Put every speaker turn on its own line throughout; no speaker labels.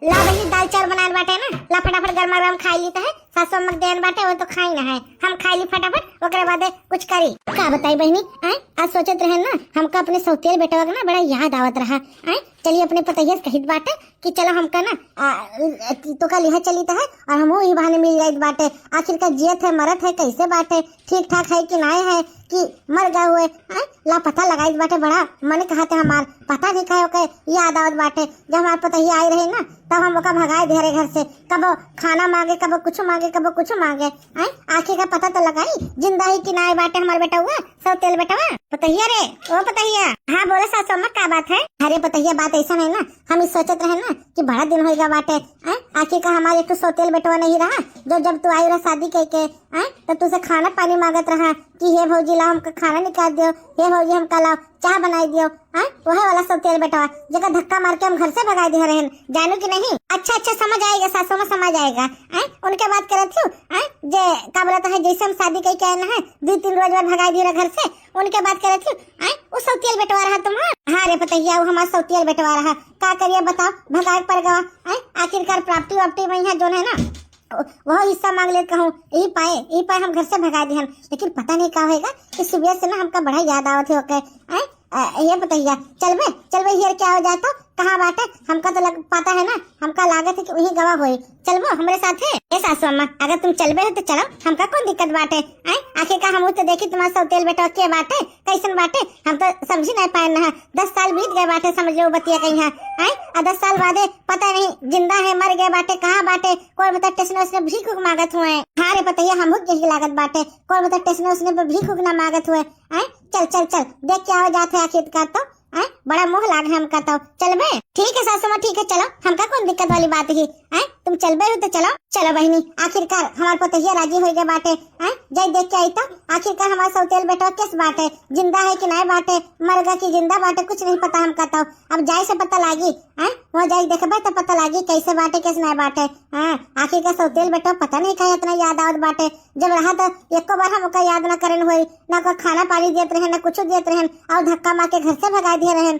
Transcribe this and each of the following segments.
ला बही दाल चावल बनाए बाटे ना, ला फटाफट गरमा गरम खाई ली है। सासू अम्मा देन बाटे वो तो खाई ना है, हम खाई ली फटाफट ओकरे बाद कुछ करी। का बताई बहनी आज सोचत रहे ना हमका अपने सौतेल बेटवा का ना बड़ा याद आवत रहा। चलिए अपने पतैया कहित बाटे कि चलो हमका ना तो का लिहा चली है और हम ही बहाने मिल जाइत बाटे। आखिर का जियत है मरत है कैसे बाटे, ठीक ठाक है कि नाय है कि मर गए हुए ला पता लगाई बाटे। बड़ा मन कहते हमार पता नहीं कहे ओके याद आवत बाटे। जब हमार पतैया आई रहे ना तब हम ओका भगाए दे रहे घर से, कब खाना मांगे कब कुछ मांगे कब कुछ मांगे। आखिर का पता तो लगाई जिंदा ही कि नाय बाटे हमार बेटा हुआ सौतेल बेटवा। पतैया रे ओ पतैया। हाँ बोले सासू अम्मा का बात है। अरे पतैया बात ऐसा है ना, हम इस सोचत रहे ना कि बड़ा दिन होगा बाटे। आखिर का हमारे तो सौतेल बेटवा नहीं रहा जो जब तू आई रहा शादी करके तो तुझसे खाना पानी मांगत रहा कि हे भौजी लाओ हमका खाना निकाल दियो, हे भौजी हमका लाओ चाह बनाई दियो। वही वाला सौतेल बेटवा जगह धक्का मार के हम घर से भगा दे रहे हैं, जानू कि नहीं। अच्छा अच्छा समझ आएगा सासू में समझ आएगा। उनके बात करत हूँ जे का बोलता है जैसे हम शादी करके आए ना 2-3 रोज बाद भगा दिया घर से, उनके बात करत हूँ वो सौतेल बेटवा रहा तुम्हारा। हाँ रे पतैया वो हमारा सौतेल बेटवा रहा, का करिए बताओ भगाए पर गवा। आखिरकार प्राप्ति वाप्ति में यहाँ जो है ना वह हिस्सा मांग ले कहूँ यही पाए हम घर से भगा दिए। लेकिन पता नहीं क्या होगा कि सुबह से ना हमका बड़ा याद आवत है ओके। ये बताइए चल बे हियर क्या हो जाता कहाँ बाटे, हमका तो पता है ना, हमका लागत है कि वही गवाह होई। चलबो हमरे साथ है ए सासू अम्मा, अगर तुम चलबे हो तो चलो, हमका कौन दिक्कत बाटे। आखिर का हम तो देखी तुम्हारा सौतेल बेटा के बाटे कैसन बाटे, हम तो समझी नहीं पाए ना। 10 साल बीत गए बाटे समझ लो बतिया कहीं है 10 साल बाद पता नहीं जिंदा है मर गए बाटे कहाँ बाटे। कोई बता स्टेशन उसने भीख मांगत हुए। हाँ रे पतैया हम यही लागत बाटे, कोई बता स्टेशन उसने भीख ना मांगत हुए। चल देख क्या हो जाते आखिर का तो बड़ा मोह लाग है हमका तो। चल बे ठीक है सासू माँ ठीक है चलो, हमका कौन दिक्कत वाली बात ही तुम चल बे हो तो चलो बहनी। आखिरकार हमारे पतैया राजी हो गए बाटे। जय देख के आई तो आखिरकार हमारा सौतेल बेटा किस बाटे, जिंदा है कि नहीं बाटे, मर गया कि जिंदा बाटे कुछ नहीं पता हमका तो। अब जाए से पता लागी वो जाए देखबे तो पता लागी कैसे बाटे कैसे नहीं बाटे। आखिर का सौतेल बेटा पता नहीं कहीं इतना याद आवत बाटे। जब रहा तो एको बार हमका याद न करन हुई, ना को खाना पानी देते रहे ना कुछ देते रहे और धक्का मार के घर से भगा दिए रहे।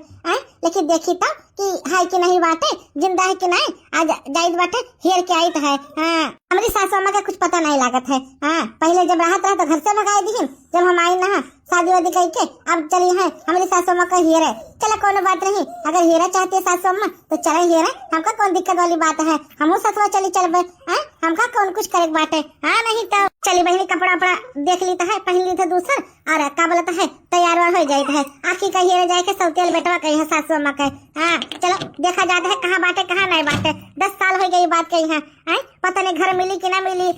लेकिन देखी तो कि है कि नहीं बाटे, जिंदा है कि नहीं। आज जाइत बाटे हियर के आई तो है। हमारी सासू अम्मा का कुछ पता नहीं लागत है। पहले जब राहत रहा तो घर से भगाई दी, जब हम आई ना शादी वादी करके अब चली है हमारी सासू अम्मा का हियर है। चलो कोनो बात नहीं, अगर हीरा चाहती है सासू अम्मा तो चले हीरा, हमका कौन दिक्कत वाली बात है। हम ससुआ चली चलबे हमका कौन कुछ करे बाटे। नहीं तो चली बहनी कपड़ा अपना देख ली है पहन ली थे दूसर और का बोलता है तैयार हो जाते है। आखिर का हीरा जाए के सौतेल बेटवा कही है सासू अम्मा के। चलो देखा जाता है कहाँ बाटे कहाँ नहीं बाटे। 10 साल हो गई बात कही है पता नहीं घर मिली कि ना मिली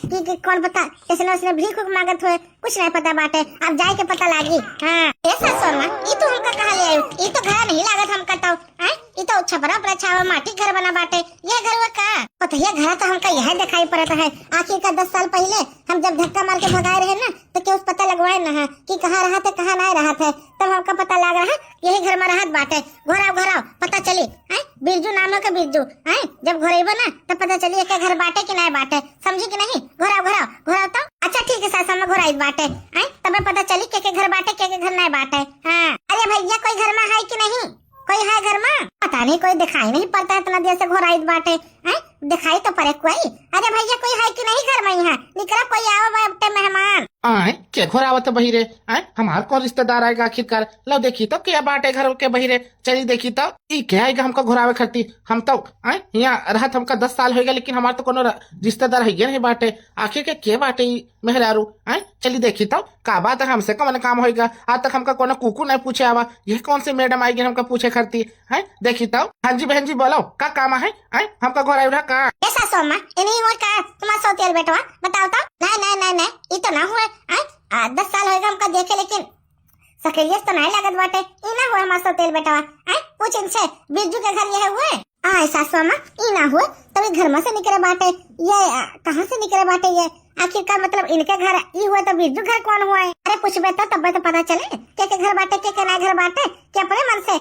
कि कौन पता किसने उसने भीख मांगत हुए कुछ नहीं पता बाटे। अब जाए के पता लागी। सासू अम्मा ये तो हमका कहा ले आयु, ये तो घर नहीं लागत हमका तो। ये तो छपरा पर छावा माटी घर बना बाटे, ये घर हुआ का पता ये घर तो हमका यह दिखाई पड़ता है। आखिर का 10 साल पहले हम जब धक्का मार के भगाए रहे ना तो क्या उस पता लगवाए ना है कि कहाँ रहा था कहाँ नहीं रहा था, तब हमका पता लग रहा है यही घर में रहत बाटे। घर आओ पता चली बिरजू नाम है का बिरजू जब घरेबो ना तब पता चली एक घर बाटे कि नहीं बाटे, समझी कि नहीं। घर आओ तो अच्छा ठीक है सासू में घर आई बाटे तब पता चली के घर बाटे के घर नहीं बाटे। अरे भैया कोई घर में है कि नहीं, कोई है घर में पता नहीं, कोई दिखाई नहीं पड़ता है इतना देर से घर आई बाटे दिखाई तो पड़े कोई। अरे भैया कोई है कि नहीं घर में, यहाँ निकला कोई आओ बाटे मेहमान।
के घर आवत बहिरे हमार कौन रिश्तेदार आएगा आखिरकार। लो देखी तो क्या बाटे घर के बहिरे, चली देखी तो ई क्या आएगा हमको घर आवे खती। हम तो यहाँ रहत हमका 10 साल हो गया लेकिन हमार तो कोनो रिश्तेदार है नहीं बाटे। आखिर के बाटे मेहरारू चली देखी तो का बात है, हमसे कौन काम होगा। आज तक हमका कोनो कुकू नहीं पूछे आवा, ये कौन से मैडम आएगी हमका पूछे करती है। देखी तो हाँ जी बहन जी बोलो का काम है हमका घर आए का।
सासू अम्मा नहीं हुआ का तुम्हारा सौतेल बेटवा बताओ तो। नहीं ये तो ना हुआ 10 साल होगा हमका देखे लेकिन सकरियस तो नहीं लागत बाटे। ये ना हुआ हमारा सौतेल बेटवा पूछ इनसे बिरजू के घर ये हुए सासू अम्मा ये ना हुआ तभी घर में से निकले बाटे। ये कहाँ से निकले बाटे ये आखिरकार मतलब इनके घर ई हुआ तो बिरजू घर कौन हुआ है? अरे पूछबे तो तब तो पता चले के घर बाटे के ना घर बाटे के अपने मन से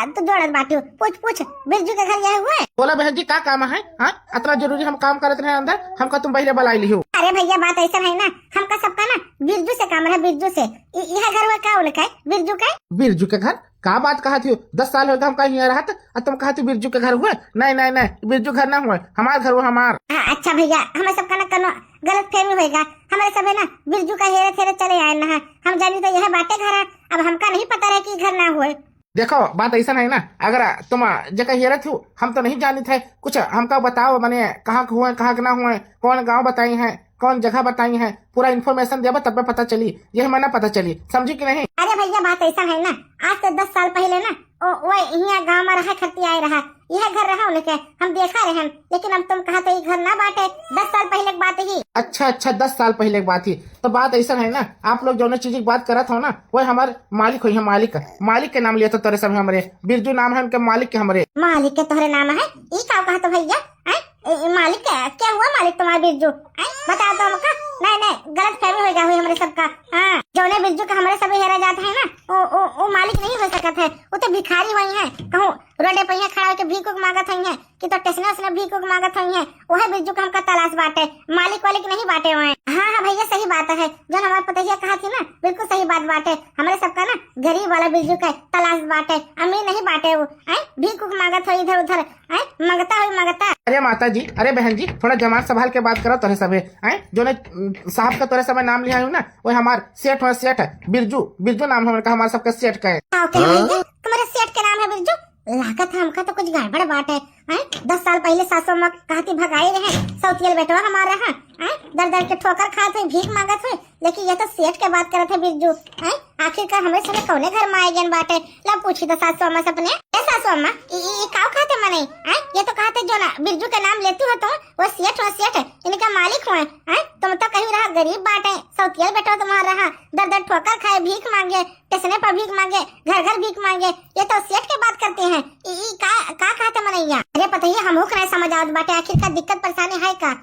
तू जोड़त बाटी। पूछ बिरजू के घर यह हुआ है।
बोला बहन जी का काम है? हाँ इतना जरूरी हम काम करते रहे अंदर, हमका तुम पहले बुलाई लियो।
अरे भैया बात ऐसा है ना, हमका सबका ना बिरजू से काम है, बिरजू से। यह घर हुआ का उनका है बिरजू का?
बिरजू के घर का बात कहा थी? 10 साल हो गए हमका यहाँ रहा और तुम कहा थी बिरजू के घर हुआ? नहीं बिरजू घर ना हुआ, हमार घर हुआ हमार।
अच्छा भैया हमें सबका ना कनो गलत फहमी होगा, हमारे सब है ना बिरजू का हेरे थेरे चले आए ना, हम जानी तो यह बाटे घर है, अब हमका नहीं पता रहे कि घर ना हुए।
देखो बात ऐसा है ना, अगर तुम जगह हेरे थी हम तो नहीं जानी थे, कुछ हमका बताओ मैंने कहाँ हुए कहाँ ना हुए, कौन गाँव बताई है, कौन जगह बताई है, पूरा इन्फॉर्मेशन देबो तब पता चली, यही मैंने पता चली, समझी कि नहीं?
अरे भैया बात ऐसा है ना, आज से 10 साल पहले ना वो यहाँ गाँव में रहा खर्ती आए रहा, यह घर रहा उनके, हम देखा रहे, लेकिन अब तुम कहा तो ये घर ना बाटे, 10 साल पहले की बात ही।
अच्छा 10 साल पहले की बात ही, तो बात ऐसा है ना, आप लोग जो चीज की बात करा था ना वही हमारे मालिक हुई है, मालिक के नाम लिया था तेरे सब हमारे, बिरजू नाम है उनके मालिक के, हमारे
मालिक के तोहरे नाम है, ये क्या कहा तो भैया? मालिक क्या हुआ मालिक तुम्हारा बिरजू? बताओ तो हमका। नहीं गलत फहमी हो गया हमारे सबका। हाँ जो बिरजू का हमारे सब हेरा जाता है ना वो मालिक नहीं हो सकता है, वो तो भिखारी हुई है, कहूँ रोडे पे खड़ा होकर भीख मांगत हुई है कि तो स्टेशन भीख मांगत हुई है, वह बिरजू का हमका तलाश बाटे, मालिक वालिक नहीं बाटे हुए। हाँ भैया सही बात है, जो हमारे पतैया कहा थी ना बिल्कुल सही बात बाटे, हमारे सबका ना गरीब वाला बिरजू का तलाश बाटे, अमीर नहीं बाटे, वो भीख मांगत हो इधर उधर मंगता।
अरे माता जी, अरे बहन जी, थोड़ा जमात संभाल के बात करो तोरे सब जो ने साहब का तोरे सब नाम लिया हूँ ना, वो हमार सेठ है, सेठ है बिरजू नाम है उनका, हमारे सबका सेठ का है।
तुम्हारे सेठ के नाम है बिरजू? लागत है हमका तो कुछ गड़बड़ बात है। 10 साल पहले सासू माँ कहती भगाई रहे, सौतियल बेटवा हमारा है, दर के ठोकर खात हुई, भीख मांगत हुई, लेकिन ये तो सेठ के बात करत है बिरजू। आखिरकार हमें समय कौने घर में आए गए बाटे? ला पूछी तो सासू अम्मा सपने, सासू अम्मा काव खाते मने? ये तो कहते जो ना बिरजू का नाम लेती हो तो वो सेठ है, इनका मालिक हुए, तुम तो कहीं रहा गरीब बाटे, सौतियल बेटवा तुम्हारा रहा, दर ठोकर खाए, भीख मांगे, स्टेशन पर भीख मांगे, घर भीख मांगे, ये तो सेठ के बात करते हैं। का कहते मनैया? अरे पता ही हम नहीं समझ आवत बाटे, आखिर का दिक्कत परेशानी है का?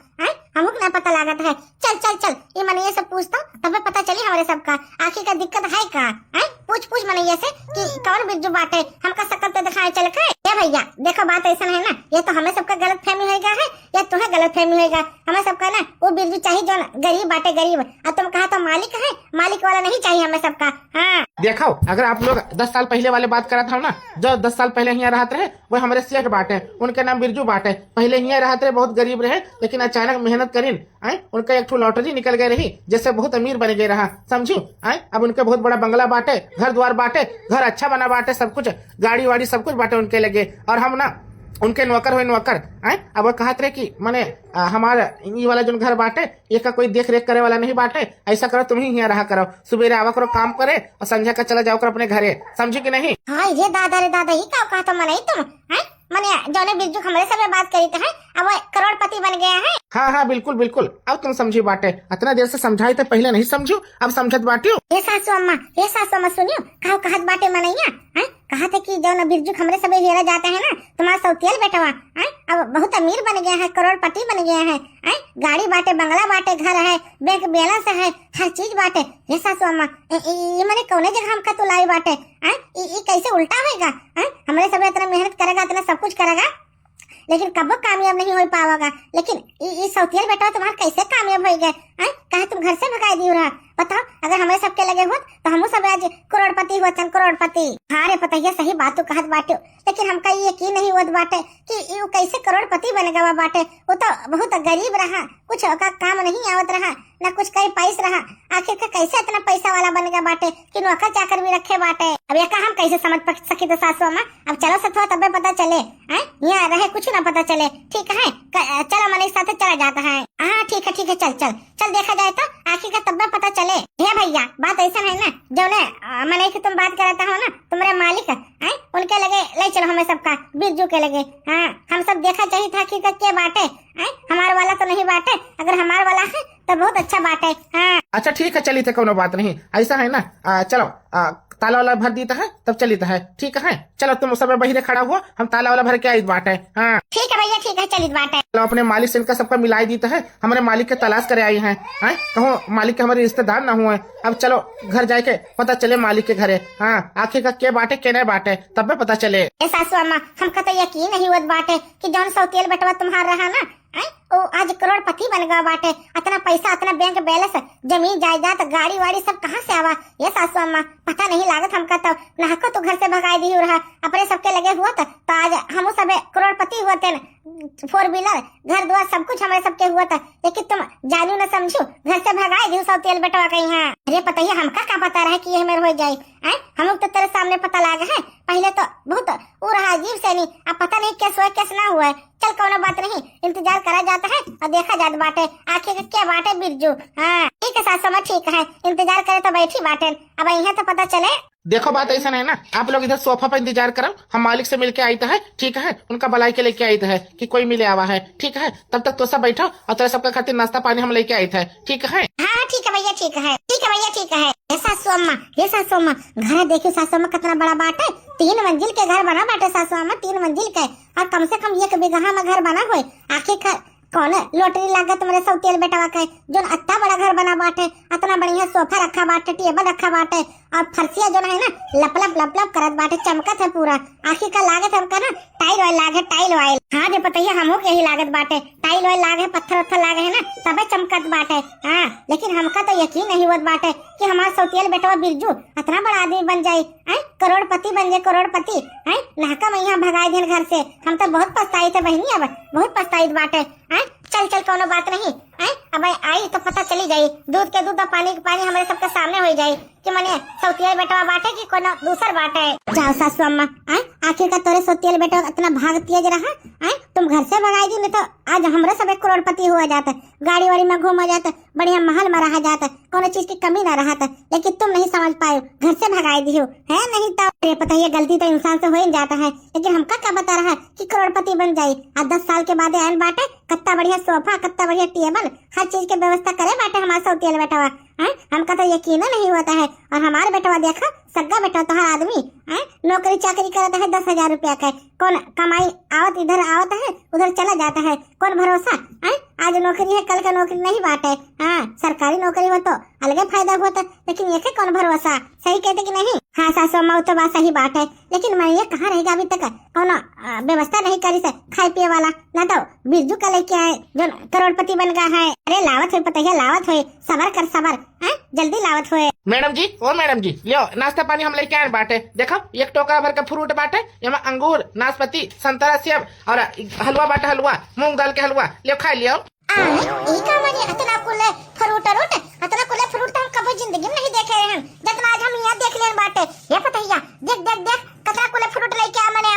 हमको नहीं पता लागत है। चल ये मनैया से पूछता तब पता चली हमारे सबका आखिर का दिक्कत है का? पूछ मनैया से कि कौन बिरजू बाटे, हमका शकल तो दिखाए चल के। ये भैया देखो बात ऐसा है ना, ये तो हमें सबका गलत फहमी होगा है, या तुम्हें गलत फहमी होगा, हमें सबका ना वो बिरजू चाहिए जो ना गरीब बाटे गरीब, और तुम कहा तो मालिक है, मालिक वाला नहीं चाहिए हमें सबका। हाँ
देखो अगर आप लोग 10 साल पहले वाले बात करा था ना, जो 10 साल पहले यहाँ रहते रहे वो हमारे सेठ बाटे, उनके नाम बिरजू बाटे, पहले यहाँ रहते रहे, बहुत गरीब रहे, लेकिन अचानक मेहनत करीन उनका एक लॉटरी निकल गई रही, जैसे बहुत अमीर बन गए रहा, समझू। अब उनके बहुत बड़ा बंगला बाटे, घर द्वार बाटे, घर अच्छा बना बाटे, सब कुछ गाड़ी वाड़ी सब कुछ बाटे उनके लगे, और हम ना उनके नौकर हुए नौकर। अब वो कहते रहे कि मैंने हमारा ये वाला जो घर बाटे ये का कोई देख रेख करे वाला नहीं बाटे, ऐसा करो तुम ही यहाँ रहा करो, सुबेरे आवा करो काम करे और संध्या का चला जाओ करो अपने घरे, समझी कि नहीं?
हाँ ये दादा रे दादा ही क्या कहा तो मने तुम मने जो बिरजू हमारे सब बात करी थे, अब वो करोड़पति बन गया है।
हाँ बिल्कुल, अब तुम समझी बाटे, इतना देर से समझाई तो पहले नहीं समझू, अब समझत बाटी हो।
ये सासू अम्मा सुनियो कहो कहत बाटे मनैया, कहा थे कि जो बिरजू हमारे सब हेरा जाते हैं ना, तुम्हारा सौतियल बेटवा अब बहुत अमीर बन गया है, करोड़पति बन गया है, गाड़ी बाटे, बंगला बाटे, घर है, बैंक बैलेंस है, हर चीज बाटे। ये सासू अम्मा ये मैंने कौने जगह हमका तो लाई बाटे, ये कैसे उल्टा होगा? हमारे सब इतना मेहनत करेगा, इतना सब कुछ करेगा, लेकिन कब कामयाब नहीं हो पाएगा, लेकिन ये सौतियल बेटा तुम्हारा कैसे कामयाब हो गए? कहा तुम घर से भगाई दी रहा, बताओ अगर हमें सबके लगे होत तो हम सब आज करोड़पति होते, करोड़पति। हाँ रे पता है सही बात कहत बाटे, लेकिन हमका ये यकीन नहीं होत बाटे कि वो कैसे करोड़पति बन गया बाटे, वो तो बहुत गरीब रहा, कुछ का काम नहीं आवत रहा, न कुछ कई पैसा रहा, आखिर का कैसे इतना पैसा वाला बन गया बाटे कि नौकर चाकर भी रखे बाटे। अब ये हम कैसे समझ सकी तो सासू अम्मा, अब चलो सतुआ तबे पता चले, यहाँ रहे कुछ ना पता चले, ठीक है? चलो मनीष साथ चला जाता है। हाँ ठीक है चल देखा जाए तो आखिर का तब पता चले। हे भैया बात ऐसा है ना, जो ने मने की तुम बात कराता हो ना, तुम्हारे मालिक उनके लगे ले चलो हमें सबका बिरजू के लगे। हाँ हम सब देखा चाहिए था कि क्या बाटे, हमारे वाला तो नहीं बाटे, अगर हमारे वाला है तो बहुत अच्छा बाटे। हाँ
अच्छा ठीक है, चली थे कोनो बात नहीं, ऐसा है ना। चलो ताला वाला भर देता है तब चली है, ठीक है। चलो तुम उस समय बहिरे खड़ा हुआ, हम ताला वाला भर के आई बाटे। हाँ
ठीक है भैया, ठीक है, चलित बाटे।
चलो अपने मालिक से इनका सबका मिलाई देता है, हमारे मालिक के तलाश करे आई हैं। कहो मालिक के हमारे रिश्तेदार ना हुए। अब चलो घर जाके पता चले मालिक के घरे। हाँ आखिर का के बाटे के नहीं बाटे तब में पता चले।
ए सासू अम्मा, हमका तो यकीन नहीं हुआ बाटे कि जौन सौतेल बेटवा तुम्हारा रहा ना, वो आज करोड़पति बन गया बाटे। इतना पैसा, इतना बैंक बैलेंस, जमीन जायदाद, गाड़ी वाड़ी सब कहाँ से आवा? ये सासू अम्मा पता नहीं लागत हमका। तो नहको तो घर से भगाई दी रहा, अपने सबके लगे हुआ तो आज हम सब करोड़पति हुआ थे। 4 व्हीलर, घर द्वार सब कुछ हमारे सबके हुआ था, लेकिन तुम जानू न समझू घर से भगाई दी सौतेल बेटवा कहीं। हाँ अरे पता ही हमका क्या पता रहा कि ये मेरे हो जाये। हम लोग तो तेरे सामने पता लागे है, पहले तो बहुत वो रहा अजीब से नहीं, अब पता नहीं कैसे हुआ कैसे ना हुआ है। चल कोनो बात नहीं, इंतजार करा जाता है और देखा जाता बाटे आखिर क्या बाटे बिरजू। हाँ ठीक है सासू माँ, ठीक है, इंतजार करे तो बैठी बाटे, अब यहाँ तो पता चले।
देखो बात ऐसा नहीं ना, आप लोग इधर सोफा पर इंतजार करो, हम मालिक से मिलके आई है, ठीक है। उनका भलाई के लेके आई है कि कोई मिले आवा है, ठीक है। तब तक तो सब बैठो और तेरे सबका खातिर नाश्ता पानी हम लेके आई थे, ठीक है।
हाँ ठीक है भैया, ठीक है, ठीक है भैया, ठीक है। ये सासू अम्मा, ये सासू अम्मा, घर देखियो सासू अम्मा कितना बड़ा बाटे। 3 मंजिल के घर बना बाटे सासू अम्मा, 3 मंजिल के, और कम से कम 1 बीघा में घर बना हुए। आखिर कौन लॉटरी लागत मेरे सौतेल बेटवा के जो इतना बड़ा घर बना बाटे, इतना बढ़िया सोफा रखा बाटे, टेबल रखा बाटे, और फर्शिया जो है ना लप लप लप लप करत बाटे, चमकत है पूरा। आखिर का लागत हमका ना टाइल ऑयल लागे, टाइल ऑयल। हाँ दे पता है हमको यही लागत बाटे, टाइल ऑयल लागे, पत्थर उत्थर लागे है ना तबे चमकत बाटे। हाँ लेकिन हमका तो यकीन नहीं हुआ बाटे कि हमारा सौतेल बेटवा बिरजू इतना बड़ा आदमी बन जाये, करोड़पति बन जाये, करोड़पति। नहका मैं यहाँ भगाई दिन घर से, हम तो बहुत पछताई थे बहनी, अब बहुत पछताई बाटे। चल चल कोनो बात नहीं, अब आई तो पता चली जाये, दूध के दूध और पानी के पानी हमारे सबके सामने हो जाये कि मने सौतेल बेटवा बाटे कि कोनो दूसर बाटे। जाओ सासू अम्मा, आखिर का तोरे सौतेल बेटवा इतना भाग तेज रहा, तुम घर से भगाई दी, नहीं तो आज हमारे सब करोड़पति हुआ जाता, गाड़ी वाड़ी में घूमा जाता, बढ़िया महल में रहा जाता, कोनो चीज की कमी न रहा था। लेकिन तुम नहीं समझ पाए, घर से भगाई दी हो, है नहीं तो पता है गलती तो इंसान से हो ही जाता है। लेकिन हमका क्या बता रहा है कि करोड़पति बन जाये, आज 10 साल के बाद आयन बाटे, कितना बढ़िया सोफा, कितना बढ़िया टेबल, हर चीज की व्यवस्था करे बाटे हमारा सौतेल बेटवा। हमका तो यकीन नहीं होता है। और हमारे बेटवा देखा, सग्गा बेटा तो हर आदमी नौकरी चाकरी करता है, 10,000 रुपया का, कौन कमाई आवत इधर आवत है उधर चला जाता है, कौन भरोसा। आज नौकरी है कल का नौकरी नहीं बाटे। हाँ सरकारी नौकरी हो तो अलग फायदा होता, लेकिन ये कौन भरोसा, सही कहते कि नहीं। हाँ सासू अम्मा तो बात सही बात है, लेकिन मैं ये कहाँ रहेगा अभी तक, कौन व्यवस्था नहीं करी से खाए पिए वाला, न तो बिरजू का लेके आए जो करोड़पति बन गया है। अरे लावत हुई पता है, लावत हुई, सबर कर सबर, जल्दी लावत हुए।
मैडम जी, ओ मैडम जी, लियो नाश्ता पानी हम लेके आए बाटे। देखो 1 टोकरा भर का फ्रूट बाटे, यहाँ अंगूर, नाशपाती, संतरा, सेब और हलवा बाटे, हलवा मूंग दाल के हलवा, लियो खा लियो।
इतना कुले फ्रूट तो हम कभी जिंदगी में नहीं देखे हैं, जितना आज हम यहाँ देख ले बाटे। ये पता है देख देख देख कितना कुले फ्रूट लेके आ मने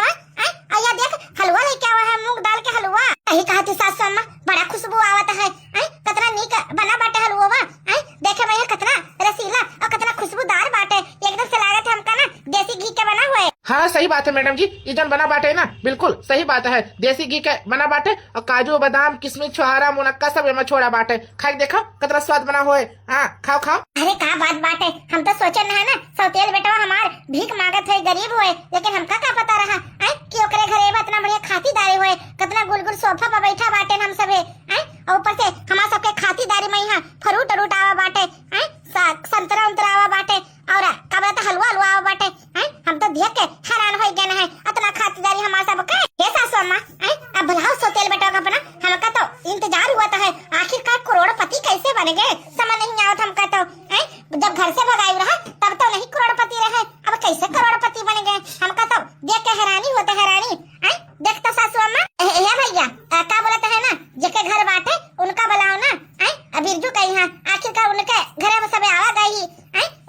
आया, देख हलवा लेके आवा है, मूंग दाल के हलवा। यही कहा थी सासू अम्मा, बड़ा खुशबू आवत है, कितना नीक बना बाटे हलवा, देखे मैं कितना रसीला और कितना खुशबूदार बाटे, एकदम से लागत है हमका ना देसी घी के बना हुआ है।
हाँ सही बात है मैडम जी, ये जन बना बाटे ना बिल्कुल सही बात है, देसी घी के बना बाटे और काजू बादाम किशमिश छोहारा मुनक्का सब एमा छोड़ा बाटे। खाई देखो कितना स्वाद बना हुआ है। हाँ खाओ खाओ।
अरे क्या बात बाटे, हम तो सोचे न है ना सौतेल बेटवा हमार भीख मांगत है, गरीब हुए, लेकिन हमका क्या पता रहा कि ओकरे घरे इतना बढ़िया खातिरदारी हुए, कितना गुलगुल सोफा पर बैठा बाटे हम सबे, और ऊपर से हमार सबके खातिरदारी में यहाँ फ्रूट रूट आवा बाटे, संतरा उंतरा आवा बाटे, और का बोलता हलवा हलवा आवा बाटे। हम तो देख के हैरान हो गए हैं, इतना खातिरदारी हमारे सबके। ये सासू अम्मा अब बुलाओ सौतेल बेटा का अपना, हमका तो इंतजार हुआ है, आखिरकार करोड़पति कैसे बन गए समझ नहीं आवत हमका तो। जब घर से भगाई रहा तब तो नहीं करोड़पति रहे, अब कैसे करोड़पति बन गए, हमका तो देख के हैरानी होता, हैरानी। देख तो सासू अम्मा, ये भैया क्या बोलते है ना, जिसके घर बाटे उनका बुलाओ ना, बिरजू का यहाँ आखिरकार उनके घरे में सब आवा गई,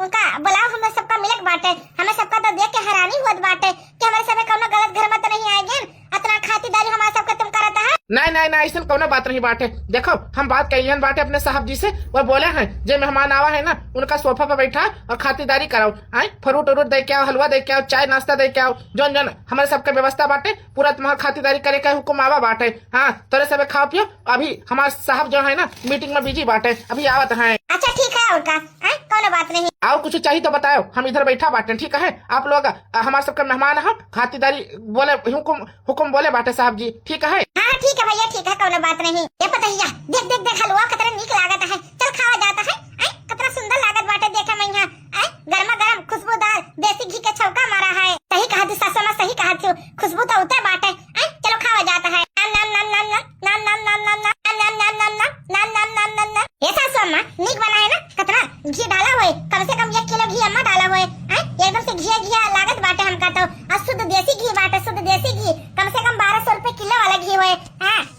उनका बुलाओ, हम सबका मिलक बाटे। हमें सबका तो देख के हैरानी हुआ बाटे कि हमारे सब कौनो गलत घर में तो नहीं आए गए, इतना खातिरदारी हमारे सबके तुम करता है।
नहीं नहीं नहीं ऐसा कौनो बात नहीं बाटे। देखो हम बात कैलियन बाटे अपने साहब जी से, वो बोले हैं जो मेहमान आवा है ना उनका सोफा पे बैठा और खातिरदारी कराओ, आए फ्रूट उरूट दे के आओ, हलवा दे के आओ, चाय नाश्ता दे के आओ, जोन जोन हमारे सबके व्यवस्था बाटे पूरा तुम्हारा खातिरदारी करे का हुक्म आवा बाटे। हाँ तोरे सब खाओ पियो, अभी हमारे साहब जो है ना मीटिंग में बिजी बाटे, अभी आवत है।
अच्छा ठीक है, और का कौनो बात नहीं।
और कुछ चाहिए तो बताओ, हम इधर बैठा बाटे। ठीक है आप लोग हमारे सबके मेहमान हो, खातिरदारी बोले हुक्म बोले बाटे साहब जी। ठीक है
हाँ ठीक है भैया, ठीक है, कौनो बात नहीं। ये पतैया देख देख देख हलवा कितना नीक लागत है, चल खावा जाता है। कितना सुंदर लागत बाटे देखे में यहाँ, गर्मा गर्म खुशबूदार देसी घी के छौका मारा है। सही कहा थी सासू माँ, सही कहा थी, खुशबू तो उते बाटे। चलो खावा जाता है। ये सासू अम्मा नीक बना है ना, कितना घी डाला हुए, कम से कम 1 किलो घी अम्मा डाला हुए। एकदम से घिया घिया लागत बाटे हमका तो, शुद्ध देसी घी बाटे, शुद्ध देसी घी, कम से कम 1200 रुपए किलो वाला घी हुए।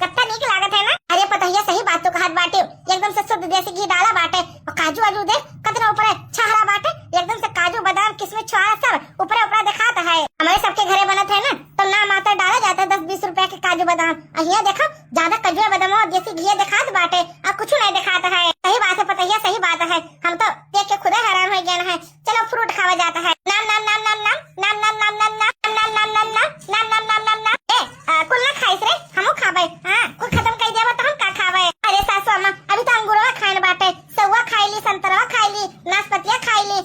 कितना नीक लागत है ना। अरे पतैया सही बात तो कहत बाटे, एकदम से शुद्ध देसी घी डाला बाटे। और काजू वाजू देख कितना ऊपर छहरा बाटे, एकदम से काजू बादाम किशमिश छुआ सब ऊपर ऊपर दिखाता है। हमारे सबके घरे बनत है ना तो ना मात्र डाला जाता है 10-20 रुपए के काजू बादाम, यहाँ देखो ज्यादा काजू बादाम और देसी घी दिखात बाटे और कुछ नहीं दिखाता है। सही बात है पतैया, सही बात है, हम तो देख के खुद हैरान हो गए हैं। चलो फ्रूट खावा जाता है। नाम नाम नाम नाम नाम नाम नाम नाम नाम नाम नाम नाम नाम नाम नाम नाम नाम नाम कुल ना खाइस रे, हमहु खाबे। कुल खत्म कर देबो तो हम का खाबे। अरे सासू अम्मा अभी तो अंगूरवा खाइन बाटे, सौवा खाइली, संतरवा खाइली, नाशपतिया खाइली।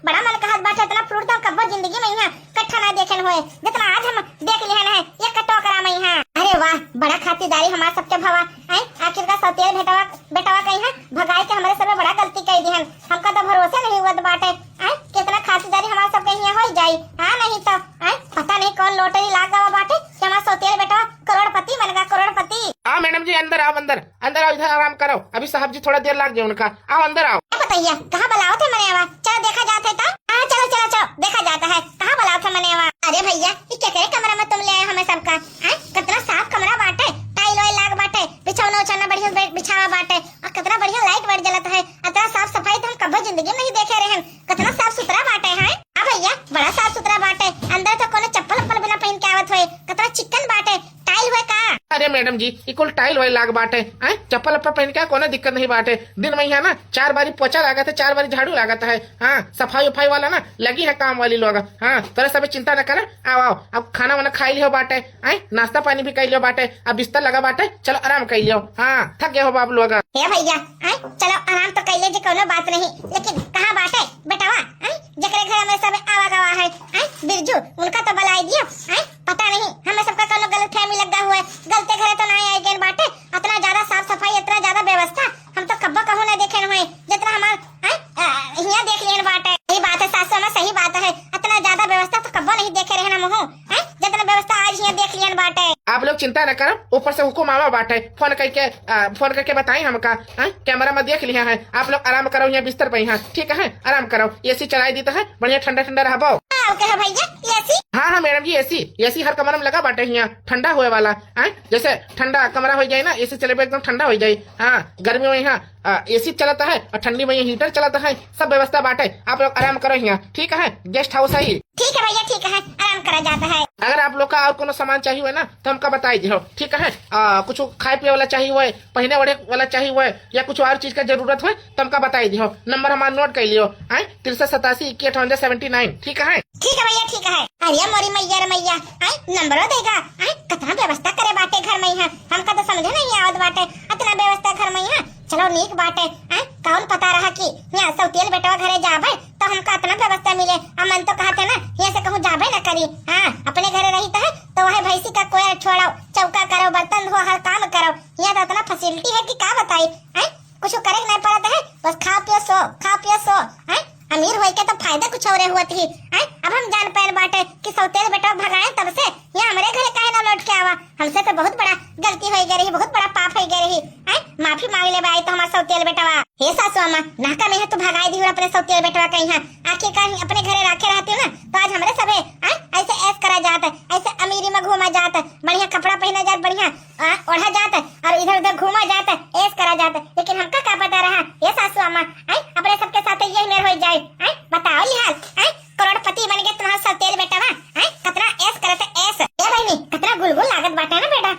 बड़ा मन कहत बाटे, इतना फ्रूट तो कब्बो जिंदगी में यहाँ कट्ठा ना देखेन होए जितना आज हम देख लिहन है ये कटोकरा में यहाँ। अरे वाह बड़ा खातिरदारी हमारे सबके भवा। आखिर का सौतेल बेटवा कहीं है भगाई के हमारे सब बड़ा गलती कर दी है, हमका तो भरोसा नहीं हुआ बाटे। कितना खातिरदारी हमारे सबके यहाँ हो जाई। नहीं तो पता नहीं कौन लोटरी लाग गवा बाटे कि हमारा सौतेल बेटवा करोड़पति बन गया, करोड़पति।
हाँ मैडम जी अंदर आओ, अंदर अंदर आओ, इधर आराम करो, अभी साहब जी थोड़ा देर लाग जाए उनका। आओ अंदर आओ।
बताइए कहाँ बुलाओ थे मने आवा, चलो देखा जाता है तो। चलो चलो चलो देखा जाता है, कहाँ बुलाओ थे मने आवा। अरे भैया ये क्या करे कमरा में तुम ले आए हमें सबका, कितना साफ कमरा बाटे, टाइल वाइल लाग बाटे, बिछौना उछौना बढ़िया बिछावा बाटे और कितना बढ़िया लाइट वाइट जलता है। इतना साफ सफाई तो हम कभी जिंदगी में नहीं देखे रहे हैं, कितना साफ सुथरा बाटे है। भैया बड़ा साफ सुथरा बाटे, अंदर तो कोनो चप्पल उप्पल बिना पहन के आवत हुए, कितना चिकन बाटे, टाइल हुए का।
अरे मैडम जी ये कुल टाइल वाइल लाग बाटे, चप्पल अप्पल पहन के कोनो दिक्कत नहीं बाटे। दिन में यहाँ ना 4 बारी पोछा लागत है, 4 बारी झाड़ू लागत है। सफाई उफाई वाला ना लगी है काम वाली लोग। तोरा सब चिंता न कर, आओ आओ अब खाना वाना खाई लियो बाटे, नाश्ता पानी भी कर लियो बाटे, अब बिस्तर लगा बाटे, चलो आराम कर लियो। थक गए हो बाप लोग।
भैया चलो आराम तो कर ले कोनो बात नहीं, लेकिन कहाँ बाटे बेटावा जकरे घर में सब आवा गवा है बिरजू, उनका तो बुलाई दियो। पता नहीं हमें सबका कोनो गलत फहमी लगा हुआ है, गलते घरे तो नहीं आए गए बाटे। इतना ज्यादा साफ सफाई, इतना ज्यादा व्यवस्था हम तो कब्बो कहूँ नहीं देखे हुए जितना हमार यहाँ देख लिए बाटे। सही बात है सासू में, सही बात है, इतना ज्यादा व्यवस्था तो कब्बो नहीं देखे रहे ना मुँह, जितना व्यवस्था आज यहाँ देख लिए बाटे।
आप लोग चिंता न करो, ऊपर से हुक्म आवा बाटे, फोन करके बताई हमका, कैमरा में देख लिया है। आप लोग आराम करो यहाँ बिस्तर पे, यहाँ ठीक है आराम करो, एसी चलाई देता है, बढ़िया ठंडा ठंडा रहो।
भैया एसी?
हाँ मैडम जी एसी हर कमरा में लगा बाटे, यहाँ ठंडा हुए वाला। जैसे ठंडा कमरा हो जाए ना एसी चले एकदम ठंडा हो जाए। गर्मी में यहाँ एसी चलाता है और ठंडी में हीटर चलाता है, सब व्यवस्था बाटे। आप लोग आराम करो यहाँ ठीक है, गेस्ट हाउस है।
ठीक है भैया ठीक है, आराम करा जाता है।
अगर आप लोग का और कोनो सामान चाहिए हुए ना तो हमका बताई दियो ठीक है। कुछ खाए पिए वाला चाहिए हुए, पहने वड़े वाला चाहिए हुए, या कुछ और चीज का जरूरत हो तो हमका बताई दियो। नंबर हमारा नोट कर लियो, 6387 ठीक है।
ठीक है भैया ठीक है। अरे मोरी मैया मैया नंबरो देगा, कितना व्यवस्था करे बाटे घर में यहाँ, हमका तो समझे नहीं आवत बाटे इतना व्यवस्था घर में यहाँ। चलो नीक बाटे, कौन पता रहा कि यहाँ सौतेल बेटवा घरे जाबे तो हमका इतना व्यवस्था मिले। मन तो कहते ना यहाँ से कहूँ जाबे न करी, अपने घरे रही तो वह भैंसी का कोया छोड़ो, चौका करो, बर्तन धो, हर काम करो। यहाँ तो इतना फैसिलिटी है कि क्या बताई, कुछ करे नहीं पड़ता है, बस खा पियो सो। अमीर होए के तो फायदा कुछ और हुआ थी। अब हम जान पाए बाटे कि सौतेल बेटा भगाए तब से यहाँ हमारे घरे काहे ना लौट के आवा। हमसे तो बहुत बड़ा गलती हो गई रही, बहुत बड़ा पाप हो गई रही। माफी मांग ले भाई तो हमारा सौतेल बेटवा। हे सासू अम्मा नाका में है तो भगाई दी अपने सौतेल बेटवा कहीं यहाँ आखिरकार अपने घरे रखे रहती ना तो आज हमारे सबे ऐसे ऐस करा जाता, ऐसे अमीरी में घूमा जाता, बढ़िया कपड़ा पहना जाता, बढ़िया ओढ़ा जाता और इधर उधर घूमा जाता, ऐस करा जाता। लेकिन हमका क्या पता रहा ये सासू अम्मा अपने सबके साथ यही मेर हो जाए। बताओ लिहाल करोड़पति बन गए तुम्हारा सौतेल बेटवा, कितना ऐस करते ऐस। ए बहनी कितना गुलगुल लागत बाटे ना बेटा,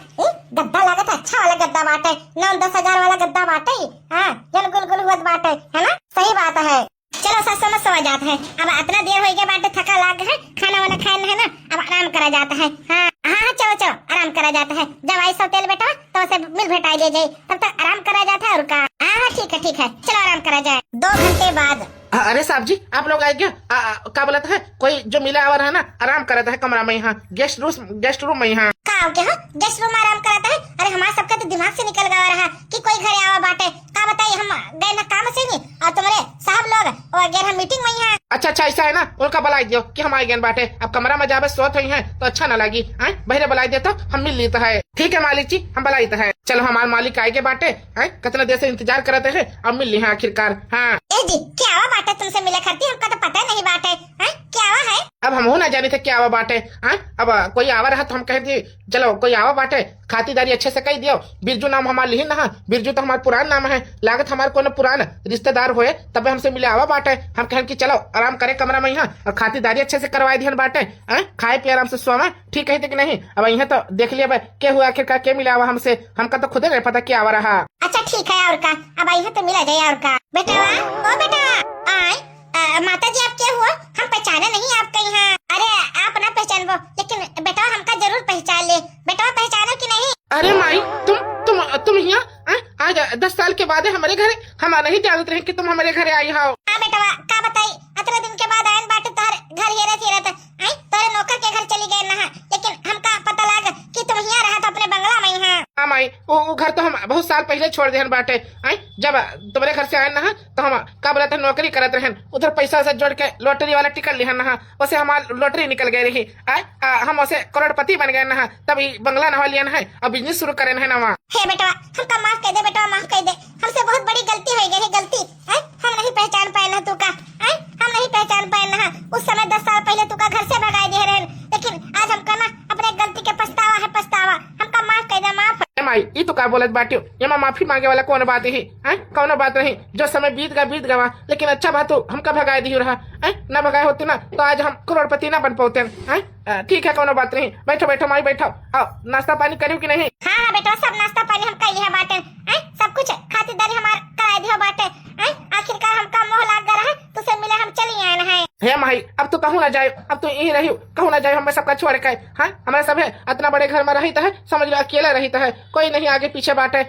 गद्दा लागत अच्छा गद्दा बाटे, 9-10 हजार वाला गद्दा बाटे। हाँ जन गुल गुल हुआ बाटे, है ना, सही बात है। चलो सासू में सो जाता है, अब इतना देर हो गया बाटे, थका लाग है, खाना वाना खाना है ना, अब आराम करा जाता है। हाँ हाँ चलो चलो आराम करा जाता है। जब आई सौतेल बेटा तो उसे मिल भेटाई दे जाए, तब तक आराम करा जाता है। और का हाँ ठीक है चलो आराम करा जाए। 2 घंटे बाद
अरे साहब जी आप लोग आए क्या? क्या बोलता है कोई जो मिला हुआ है ना, आराम कराता है कमरा में, यहाँ गेस्ट रूम में। यहाँ
का क्या हो गेस्ट रूम आराम कराता है? अरे हमारा सबका तो दिमाग से निकल गया रहा कि कोई घर आवा बाटे। का बताइए, हम गए ना काम से नहीं और तुम्हारे साहब लोग और गए हम मीटिंग में यहाँ।
अच्छा ऐसा है ना, उनका बुलाई दियो कि हम आए गए बाटे। अब कमरा में जावे सोत हुई है तो अच्छा न लगी, बहरे बुलाई दे तो हम मिल लेता है। ठीक है मालिक जी, हम बुलाई है। चलो हमारे मालिक आए के बाटे, कितना देर से इंतजार करते हैं, अब मिल ली है आखिरकार। हाँ
ए जी क्या हुआ बाटे, तुमसे मिले करती, हमका तो पता नहीं बाटे। क्या हुआ है?
अब हम हो ना जाने थे क्या आवा बाटे। अब कोई आवा रहा तो हम कह दिए चलो कोई आवा बाटे, खातिरदारी अच्छे से कह दियो। बिरजू नाम हमारा लिही ना, बिरजू तो हमारा पुराना नाम है, लागत हमारे को पुराना रिश्तेदार हुए तब हमसे मिले आवा बाटे। हम कहें कि चलो आराम करे कमरा में यहाँ, और खातिरदारी अच्छे से करवाई दी बाटे, खाए पिए आराम से सोवा। ठीक है कि नहीं? अब यहाँ तो देख लिया क्या हुआ आखिरकार, क्या मिला हुआ हमसे, हमका तो खुद नहीं पता क्या आवा रहा।
अच्छा ठीक है और का, अब यहाँ तो मिला जाए। और का बेटा ओ बेटा आए, माता जी आप क्या हुआ, हम पहचाने नहीं आपका यहाँ। अरे आप ना पहचान वो, लेकिन बेटा हमका जरूर पहचान ले। बेटा पहचानो कि नहीं?
अरे माई तुम यहाँ आज 10 साल के बाद हमारे घर, हम नहीं जानते रहे कि तुम हमारे घर आई हो।
हाँ बेटा का बताई, इतने दिन के बाद आयन बाटे तोहर घर ये रहता तोरे नौकर के घर चली गए ना, लेकिन हमका पता लगा कि तुम यहाँ रहा तो अपने बंगला में यहाँ।
हाँ माई वो घर तो हम बहुत साल पहले छोड़ दे बाटे। जब तुम्हारे घर से आए ना तो हम का बोला था नौकरी करते रहे, उधर पैसा से जोड़ के लॉटरी वाला टिकट लिया ना, उसे हमारी लॉटरी निकल गई रही। हम उसे करोड़पति बन गए ना, तभी बंगला नवा लिया ना और बिजनेस शुरू करे ना वहाँ।
हे बेटा हमका माफ कर दे, बेटा माफ कर दे, हमसे बहुत बड़ी गलती हो गई है। गलती हम नहीं पहचान पाए ना तू का, हम नहीं पहचान पाए ना। उस समय 10 साल पहले तू का घर से भगाई दे रहे, लेकिन आज हमका ना अपने गलती के पछतावा है, पछतावा। हमका माफ कर दे, माफ।
माई ये तो क्या बोलत बाटियो, ये माफी मांगे वाला कौन बात ही कौन बात नहीं। जो समय बीत गवा, लेकिन अच्छा बात हो हमका भगाए दी रहा, न भगाए होते ना तो आज हम करोड़पति ना बन पाते। ठीक है कौन बात नहीं, बैठो माई बैठो, आओ नाश्ता पानी करियो कि नहीं?
हाँ बेटा सब नाश्ता पानी हम कर लिया बाटे, सब कुछ खातिरदारी हमार कराई दिया बाटे। आखिरकार हमका मोह लाग गया है, तुझसे मिले हम चली आए हैं।
हे माई अब तो कहूँ ना जाए, अब तो यही रही कहूँ ना जाए, हमें सबका छोड़ के। हमारे सब है इतना बड़े घर में रहता है, समझ लो अकेला रहता है, कोई नहीं आगे पीछे बाटे।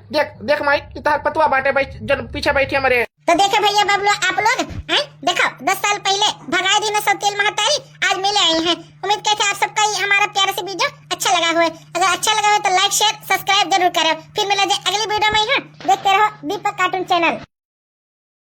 देख माई पतुआ बाटे जो पीछे बैठी हमारे।
तो देखे भैया बबलू आप लोग देखो 10 साल पहले भगाई दी ना सौतेल महतारी, आज मिले आई हैं। उम्मीद करते हैं आप सबका ये हमारा प्यारा सा वीडियो अच्छा लगा हुआ है। अगर अच्छा लगा हो तो लाइक शेयर सब्सक्राइब जरूर करो। फिर मिला जाए अगली वीडियो में। देखते रहो दीपक कार्टून चैनल।